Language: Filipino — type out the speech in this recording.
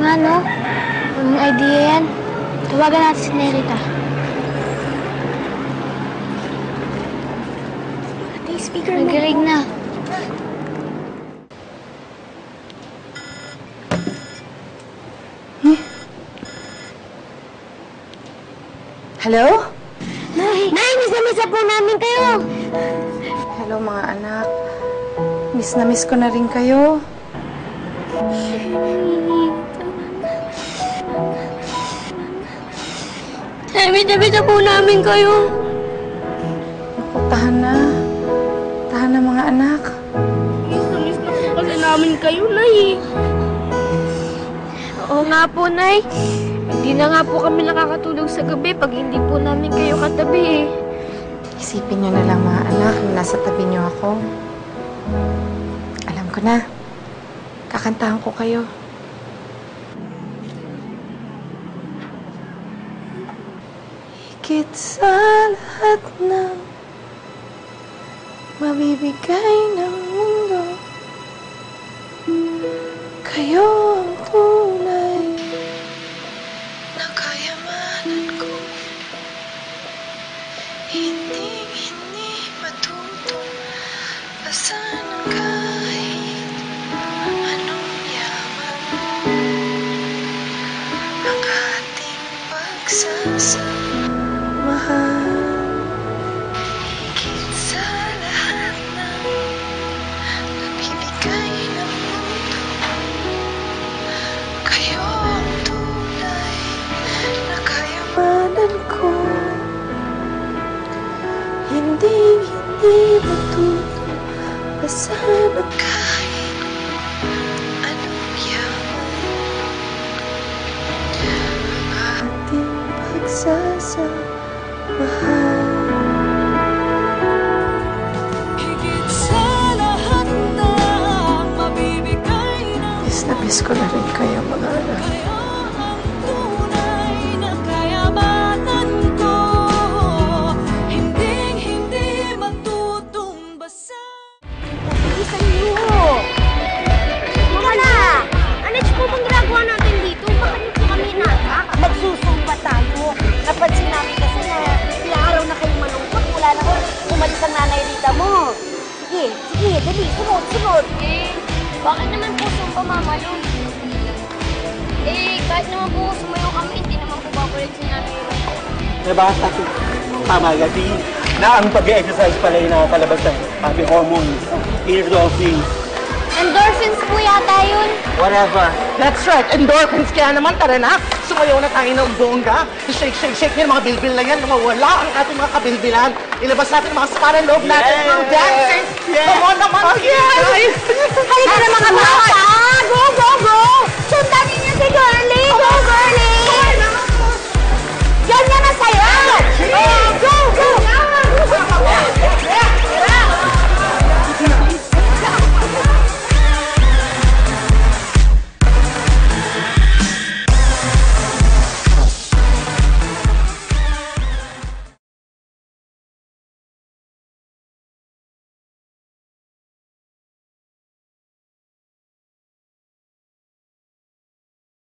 nga, no? Anong idea yan? Tawagan natin si Nerita. Ate, speaker mo. Nagkirig na. Hello? Nay, miss na po namin kayo. Hello mga anak. Miss na miss ko na rin kayo. Miss na po namin kayo. Naku, tahan na. Tahan na mga anak. Miss na po kasi namin kayo, Nay. Oo nga po, Nay. Hindi na nga po kami nakakatulog sa gabi pag hindi po namin kayo katabi, eh. Isipin niyo na lang mga anak na nasa tabi niyo ako. Alam ko na. Kakantahan ko kayo. Higit sa lahat ng mabibigay ng mundo, kayo ang tunay na kayamanan ko. Hindi matutulasan ng kahit anong yaman ang ating pagsasamahan. Higit sa lahat ng nabibigay ng mundo, kayo ang tunay na kayamanan ko. Hindi matutulasan ng kahit anong yaman ang ating pagsasamahan. Higit sa lahat ng mabibigay ng miss na miss ko na rin kayo mga anak. Napansin namin kasi na ilang araw na kayong malungkot. Wala na umalis ang nanay Rita mo. Sige, dali. Sunod. Bakit naman po sumpa, Mama Lu? Kahit naman po sumayo kami, hindi naman po babalik si Nanay Rita. Nabasa ko pamagati na ang pag-exercise pala yung nakakalabas ng happy hormones, endorphins. Endorphins po yata yun. Whatever. That's right, endorphins. Kaya naman, tara na. Sumayaw na tayo ng bongga. Shake yan, mga bilbil na yan. Mawala ang ating mga kabilbilan. Ilabas natin mga samaran loob natin ng dancing. Come on naman, guys. Halika na mga bata! Go! Sundan ninyo si Girlie! Go, Girlie! Yan